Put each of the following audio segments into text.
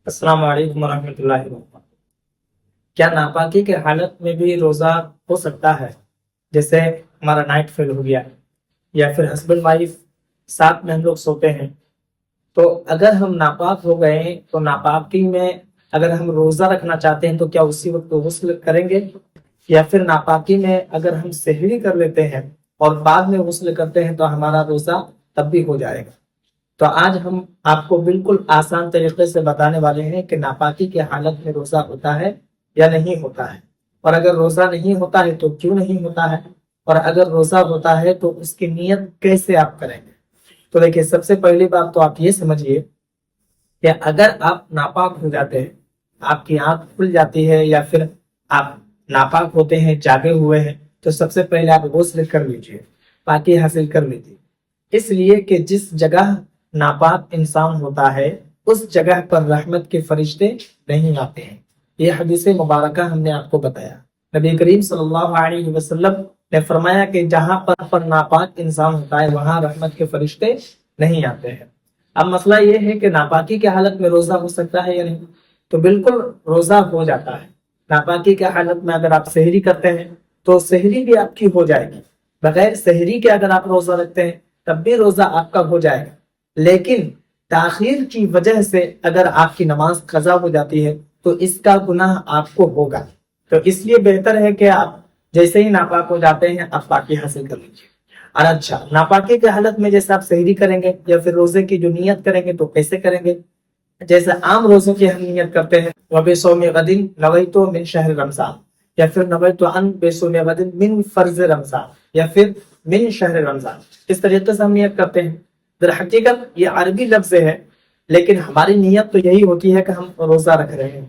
السلام علیکم ورحمۃ اللہ وبرکاتہ۔ کیا ناپاکی کے حالت میں بھی روزہ ہو سکتا ہے؟ جیسے ہمارا نائٹ فیل ہو گیا یا پھر ہسبینڈ وائف ساتھ میں ہم لوگ سوتے ہیں، تو اگر ہم ناپاک ہو گئے تو ناپاکی میں اگر ہم روزہ رکھنا چاہتے ہیں تو کیا اسی وقت غسل کریں گے، یا پھر ناپاکی میں اگر ہم سحری کر لیتے ہیں اور بعد میں غسل کرتے ہیں تو ہمارا روزہ تب بھی ہو جائے گا؟ تو آج ہم آپ کو بالکل آسان طریقے سے بتانے والے ہیں کہ ناپاکی کی حالت میں روزہ ہوتا ہے یا نہیں ہوتا ہے، اور اگر روزہ نہیں ہوتا ہے تو کیوں نہیں ہوتا ہے، اور اگر روزہ ہوتا ہے تو اس کی نیت کیسے آپ کریں گے۔ تو دیکھیے، سب سے پہلی بات تو آپ یہ سمجھیے کہ اگر آپ ناپاک ہو جاتے ہیں، آپ کی آنکھ کھل جاتی ہے یا پھر آپ ناپاک ہوتے ہیں، جاگے ہوئے ہیں، تو سب سے پہلے آپ غسل کر لیجیے، پاکی حاصل کر لیجیے، اس لیے کہ جس جگہ ناپاک انسان ہوتا ہے اس جگہ پر رحمت کے فرشتے نہیں آتے ہیں۔ یہ حدیث مبارکہ ہم نے آپ کو بتایا، نبی کریم صلی اللہ علیہ وسلم نے فرمایا کہ جہاں پر ناپاک انسان ہوتا ہے وہاں رحمت کے فرشتے نہیں آتے ہیں۔ اب مسئلہ یہ ہے کہ ناپاکی کی حالت میں روزہ ہو سکتا ہے یا نہیں، تو بالکل روزہ ہو جاتا ہے۔ ناپاکی کی حالت میں اگر آپ سحری کرتے ہیں تو سحری بھی آپ کی ہو جائے گی، بغیر سحری کے اگر آپ روزہ رکھتے ہیں تب بھی روزہ آپ کا ہو جائے گا، لیکن تاخیر کی وجہ سے اگر آپ کی نماز قضا ہو جاتی ہے تو اس کا گناہ آپ کو ہوگا۔ تو اس لیے بہتر ہے کہ آپ جیسے ہی ناپاک ہو جاتے ہیں آپ پاکی حاصل کر لیجیے۔ اور اچھا، ناپاکی کی حالت میں جیسے آپ سحری کریں گے یا پھر روزے کی جو نیت کریں گے تو کیسے کریں گے؟ جیسے عام روزوں کی ہم نیت کرتے ہیں، وَبِصَوْمِ غَدٍ نَوَيْتُ مِنْ شَهْرِ رمضان، یا پھر نویت ان بِصَوْمِ غَدٍ مِنْ فرض رمضان، یا پھر من شہر رمضان، اس طریقے سے ہم نیت کرتے ہیں۔ در حقیقت یہ عربی لفظ ہے، لیکن ہماری نیت تو یہی ہوتی ہے کہ ہم روزہ رکھ رہے ہیں،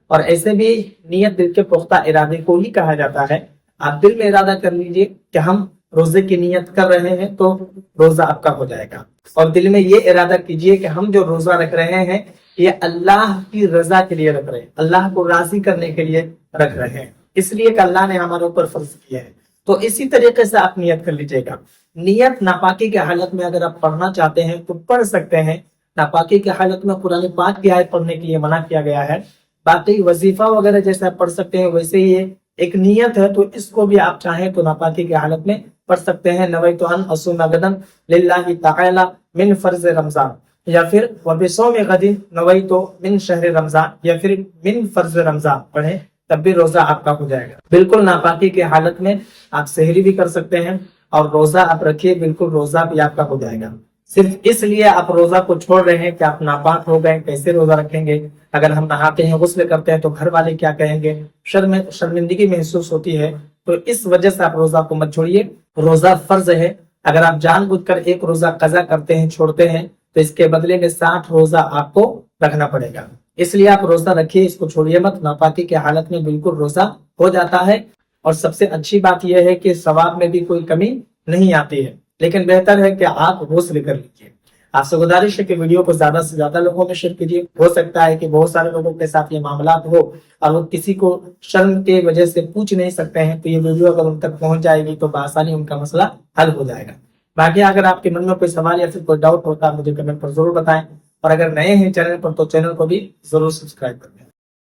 اور ایسے بھی نیت دل کے پختہ ارادے کو ہی کہا جاتا ہے۔ آپ دل میں ارادہ کر لیجئے کہ ہم روزے کی نیت کر رہے ہیں تو روزہ آپ کا ہو جائے گا، اور دل میں یہ ارادہ کیجئے کہ ہم جو روزہ رکھ رہے ہیں یہ اللہ کی رضا کے لیے رکھ رہے ہیں، اللہ کو راضی کرنے کے لیے رکھ رہے ہیں، اس لیے کہ اللہ نے ہمارے اوپر فرض کیا ہے۔ تو اسی طریقے سے آپ نیت کر لیجئے گا۔ نیت ناپاکی کی حالت میں اگر آپ پڑھنا چاہتے ہیں تو پڑھ سکتے ہیں۔ ناپاکی کی حالت میں قرآن پاک کی آیت پڑھنے کے لیے منع کیا گیا ہے۔ باقی وظیفہ وغیرہ جیسے آپ پڑھ سکتے ہیں ویسے ہی ایک نیت ہے، تو اس کو بھی آپ چاہیں تو ناپاکی کی حالت میں پڑھ سکتے ہیں۔ نویت ان اصوم غدا للہ تعالی من فرض رمضان، یا پھر وبصوم غد نویت من شہر رمضان، یا پھر من فرض رمضان پڑھیں، تب بھی روزہ آپ کا ہو جائے گا۔ بالکل ناپاکی کی حالت میں آپ سحری بھی کر سکتے ہیں اور روزہ آپ رکھیے، بالکل روزہ بھی آپ کا ہو جائے گا۔ صرف اس لیے آپ روزہ کو چھوڑ رہے ہیں کہ آپ ناپاک ہو گئے، کیسے روزہ رکھیں گے؟ اگر ہم نہاتے ہیں، غسل کرتے ہیں تو گھر والے کیا کہیں گے، شرمندگی محسوس ہوتی ہے، تو اس وجہ سے آپ روزہ کو مت چھوڑیے۔ روزہ فرض ہے، اگر آپ جان بوجھ کر ایک روزہ قضا کرتے ہیں، چھوڑتے ہیں، تو اس کے بدلے میں 60 روزہ آپ کو رکھنا پڑے گا۔ اس لیے آپ روزہ رکھیے، اس کو چھوڑیے مت۔ ناپاکی کی حالت میں بالکل روزہ ہو جاتا ہے، اور سب سے اچھی بات یہ ہے کہ ثواب میں بھی کوئی کمی نہیں آتی ہے، لیکن بہتر ہے کہ آپ غسل کر لیجیے۔ آپ سے گزارش ہے کہ ویڈیو کو زیادہ سے زیادہ لوگوں میں شیئر کیجیے۔ ہو سکتا ہے کہ بہت سارے لوگوں کے ساتھ یہ معاملات ہو اور وہ کسی کو شرم کی وجہ سے پوچھ نہیں سکتے ہیں، تو یہ ویڈیو اگر ان تک پہنچ جائے گی تو بآسانی ان کا مسئلہ حل ہو جائے گا۔ باقی اگر آپ کے من میں کوئی سوال یا پھر کوئی ڈاؤٹ ہوتا ہے مجھے کمنٹ پر ضرور بتائیں، اور اگر نئے ہیں چینل پر تو چینل کو بھی ضرور سبسکرائب کریں۔